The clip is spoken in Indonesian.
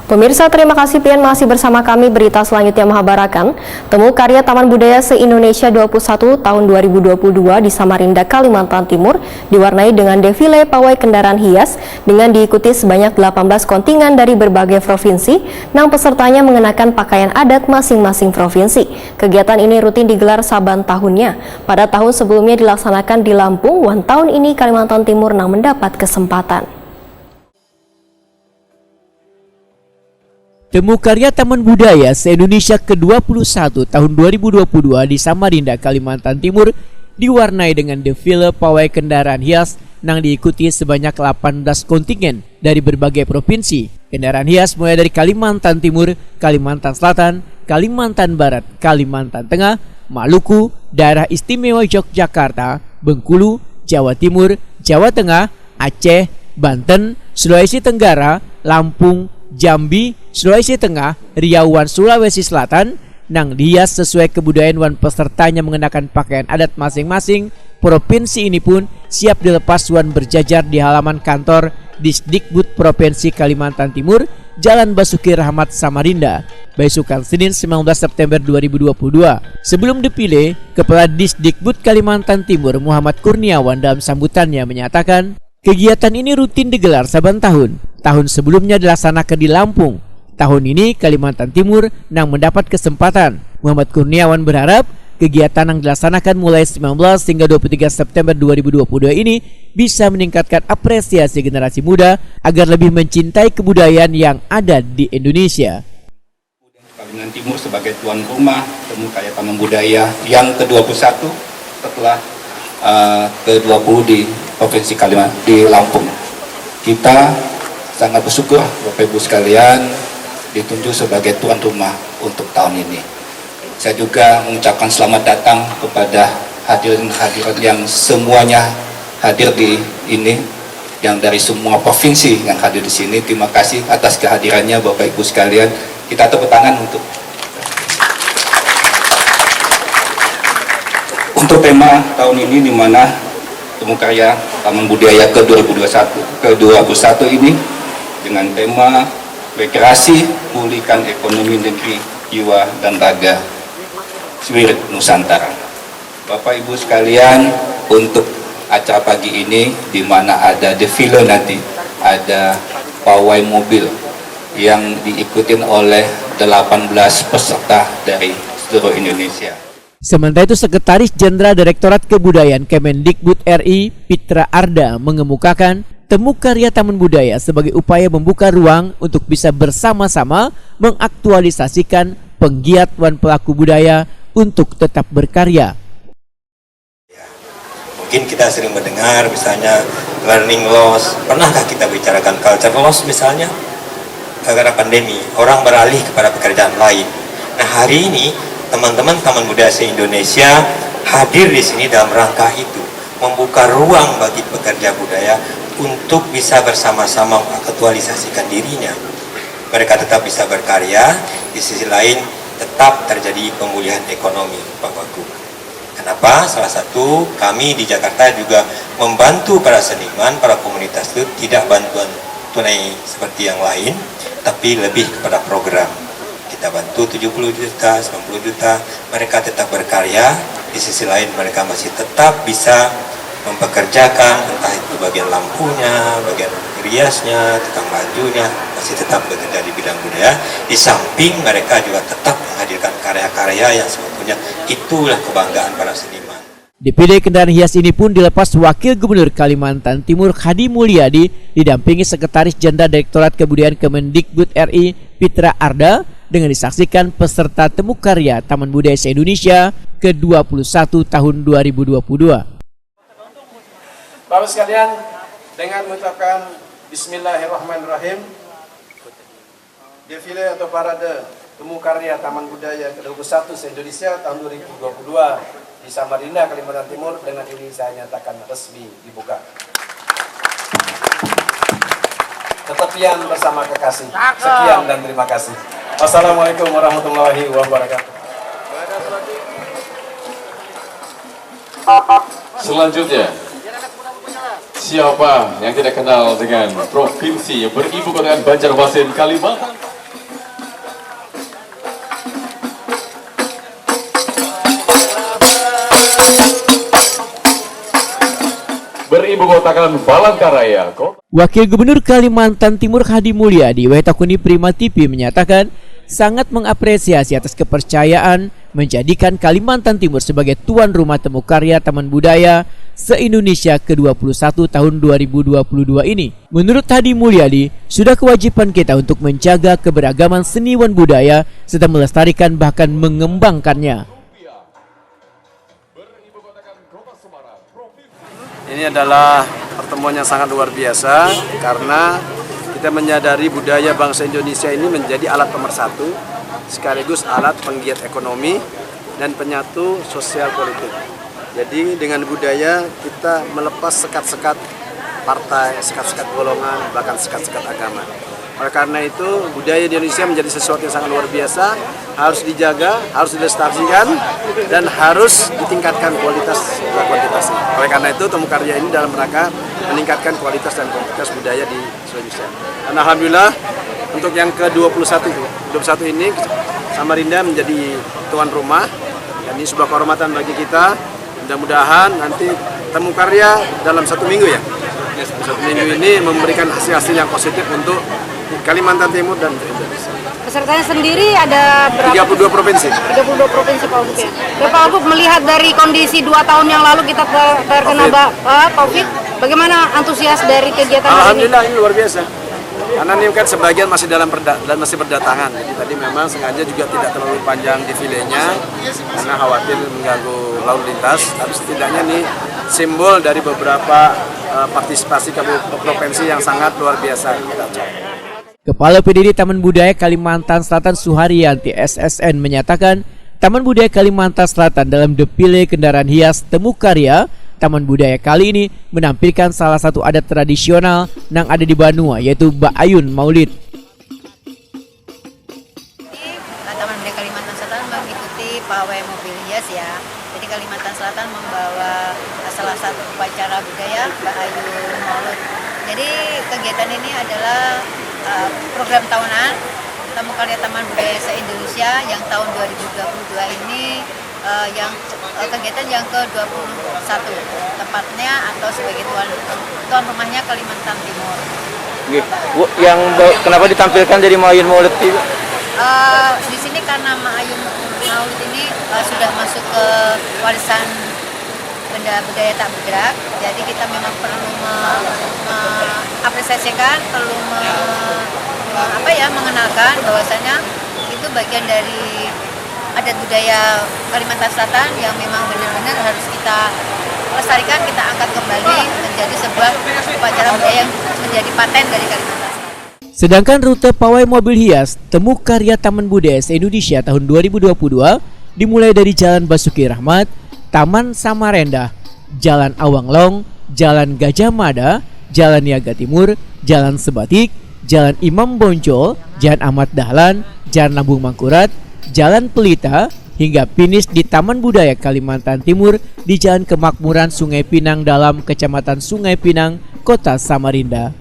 Pemirsa, terima kasih Pian masih bersama kami. Berita selanjutnya Mahabarakan. Temu karya Taman Budaya se-Indonesia 21 tahun 2022 di Samarinda, Kalimantan Timur diwarnai dengan defile pawai kendaraan hias dengan diikuti sebanyak 18 kontingen dari berbagai provinsi yang pesertanya mengenakan pakaian adat masing-masing provinsi. Kegiatan ini rutin digelar saban tahunnya. Pada tahun sebelumnya dilaksanakan di Lampung, tahun ini Kalimantan Timur yang mendapat kesempatan. Temu karya Taman Budaya se-Indonesia ke-21 tahun 2022 di Samarinda, Kalimantan Timur diwarnai dengan defile pawai kendaraan hias yang diikuti sebanyak 18 kontingen dari berbagai provinsi. Kendaraan hias mulai dari Kalimantan Timur, Kalimantan Selatan, Kalimantan Barat, Kalimantan Tengah, Maluku, Daerah Istimewa Yogyakarta, Bengkulu, Jawa Timur, Jawa Tengah, Aceh, Banten, Sulawesi Tenggara, Lampung, Jambi, Sulawesi Tengah, Riau, Sulawesi Selatan, nang dihias sesuai kebudayaan wan pesertanya mengenakan pakaian adat masing-masing. Provinsi ini pun siap dilepas wan berjajar di halaman kantor Disdikbud Provinsi Kalimantan Timur, Jalan Basuki Rahmat, Samarinda, besukan Senin 19 September 2022. Sebelum dipilih, Kepala Disdikbud Kalimantan Timur Muhammad Kurniawan dalam sambutannya menyatakan, kegiatan ini rutin digelar saban tahun. Tahun sebelumnya dilaksanakan di Lampung. Tahun ini Kalimantan Timur yang mendapat kesempatan. Muhammad Kurniawan berharap kegiatan yang dilaksanakan mulai 19 hingga 23 September 2022 ini bisa meningkatkan apresiasi generasi muda agar lebih mencintai kebudayaan yang ada di Indonesia. Kalimantan Timur sebagai tuan rumah Temu Karya Taman Budaya yang ke-21 setelah ke-20 di Provinsi Kalimantan di Lampung. Kita sangat bersyukur Bapak Ibu sekalian ditunjuk sebagai tuan rumah untuk tahun ini. Saya juga mengucapkan selamat datang kepada hadirin-hadirat yang semuanya hadir di ini, yang dari semua provinsi yang hadir di sini. Terima kasih atas kehadirannya Bapak Ibu sekalian. Kita tepuk tangan untuk tema tahun ini, di mana Temu Karya Taman Budaya ke-21 ini dengan tema rekreasi, pulihkan ekonomi negeri, jiwa dan raga, spirit Nusantara. Bapak Ibu sekalian, untuk acara pagi ini di mana ada defile nanti, ada pawai mobil yang diikutin oleh 18 peserta dari seluruh Indonesia. Sementara itu, Sekretaris Jenderal Direktorat Kebudayaan Kemendikbud RI Pitra Arda mengemukakan Temu Karya Taman Budaya sebagai upaya membuka ruang untuk bisa bersama-sama mengaktualisasikan penggiat wan pelaku budaya untuk tetap berkarya. Mungkin kita sering mendengar misalnya learning loss. Pernahkah kita bicarakan culture loss misalnya? Karena pandemi, orang beralih kepada pekerjaan lain. Nah, hari ini teman-teman Taman Budaya se-Indonesia hadir di sini dalam rangka itu, membuka ruang bagi pekerja budaya untuk bisa bersama-sama mengaktualisasikan dirinya. Mereka tetap bisa berkarya, di sisi lain tetap terjadi pemulihan ekonomi, Pak Wagub. Kenapa? Salah satu, kami di Jakarta juga membantu para seniman, para komunitas itu tidak bantuan tunai seperti yang lain, tapi lebih kepada program. Kita bantu 70 juta, 90 juta, mereka tetap berkarya, di sisi lain mereka masih tetap bisa mempekerjakan, entah itu bagian lampunya, bagian riasnya, tukang bajunya, masih tetap bekerja di bidang budaya. Di samping mereka juga tetap menghadirkan karya-karya yang sebetulnya itulah kebanggaan para seniman. Dipilih kendaraan hias ini pun dilepas Wakil Gubernur Kalimantan Timur Hadi Mulyadi didampingi Sekretaris Jenderal Direktorat Kebudayaan Kemendikbud RI Pitra Arda dengan disaksikan peserta Temu Karya Taman Budaya se-Indonesia ke-21 tahun 2022. Bapak sekalian, dengan mengucapkan Bismillahirrahmanirrahim, defile atau parade Temu Karya Taman Budaya ke-21 se-Indonesia tahun 2022 di Samarinda, Kalimantan Timur, dengan ini saya nyatakan resmi dibuka. Tetap Pian bersama kekasih. Sekian dan terima kasih. Wassalamualaikum warahmatullahi wabarakatuh. Selanjutnya, siapa yang tidak kenal dengan provinsi yang beribu kota Banjarmasin, Kalimantan? beribu kotakan Palangkaraya. Wakil Gubernur Kalimantan Timur Hadi Mulyadi Wetakuni Prima TV menyatakan sangat mengapresiasi atas kepercayaan menjadikan Kalimantan Timur sebagai tuan rumah temu karya Taman Budaya se-Indonesia ke-21 tahun 2022 ini. Menurut Hadi Mulyadi, sudah kewajiban kita untuk menjaga keberagaman seniwan budaya serta melestarikan bahkan mengembangkannya. Ini adalah pertemuan yang sangat luar biasa karena kita menyadari budaya bangsa Indonesia ini menjadi alat pemersatu sekaligus alat penggiat ekonomi dan penyatu sosial politik. Jadi dengan budaya kita melepas sekat-sekat partai, sekat-sekat golongan, bahkan sekat-sekat agama. Oleh karena itu budaya di Indonesia menjadi sesuatu yang sangat luar biasa, harus dijaga, harus dilestarikan, dan harus ditingkatkan kualitas dan kuantitasnya. Oleh karena itu temu karya ini dalam rangka meningkatkan kualitas dan kuantitas budaya di Indonesia. Dan alhamdulillah untuk yang ke-21 ini Samarinda menjadi tuan rumah, dan ini sebuah kehormatan bagi kita. Mudah-mudahan nanti temu karya dalam 1 minggu ya. 1 minggu ini memberikan hasil-hasil yang positif untuk Kalimantan Timur dan Indonesia. Pesertanya sendiri ada berapa? 32 provinsi. 32 provinsi Pak Wagub ya. Pak Wagub melihat dari kondisi 2 tahun yang lalu kita terkena COVID, bagaimana antusias dari kegiatan ini? Alhamdulillah ini luar biasa. Karena ini kan sebagian masih masih berdatangan. Jadi tadi memang sengaja juga tidak terlalu panjang defilenya karena khawatir mengganggu lalu lintas. Tapi setidaknya ini simbol dari beberapa partisipasi ke provinsi yang sangat luar biasa. Kepala PDD Taman Budaya Kalimantan Selatan Suharyanti SSN menyatakan Taman Budaya Kalimantan Selatan dalam defile kendaraan hias temu karya Taman Budaya kali ini menampilkan salah satu adat tradisional yang ada di Banua, yaitu Ba'ayun Maulid. Taman Budaya Kalimantan Selatan mengikuti pawai mobil hias ya. Jadi Kalimantan Selatan membawa salah satu upacara budaya Ba'ayun Maulid. Jadi kegiatan ini adalah program tahunan Temu Karya Taman Budaya se-Indonesia yang tahun 2022 ini yang kegiatan yang ke-21 tepatnya atau sebagai tuan rumahnya Kalimantan Timur. Bu, yang kenapa ditampilkan dari Ma'ayun Maulid itu? Di sini karena Ma'ayun Maulid ini sudah masuk ke warisan benda budaya tak bergerak, jadi kita memang perlu mengapresiasikan, perlu mengenalkan bahwasanya itu bagian dari adat budaya Kalimantan Selatan yang memang benar-benar harus kita lestarikan, kita angkat kembali menjadi sebuah upacara budaya yang menjadi paten dari Kalimantan Selatan. Sedangkan rute pawai mobil hias temu karya Taman Budaya se-Indonesia tahun 2022 dimulai dari Jalan Basuki Rahmat, Taman Samarinda, Jalan Awanglong, Jalan Gajah Mada, Jalan Niaga Timur, Jalan Sebatik, Jalan Imam Bonjol, Jalan Ahmad Dahlan, Jalan Lambung Mangkurat, Jalan Pelita, hingga finish di Taman Budaya Kalimantan Timur di Jalan Kemakmuran Sungai Pinang Dalam, Kecamatan Sungai Pinang, Kota Samarinda.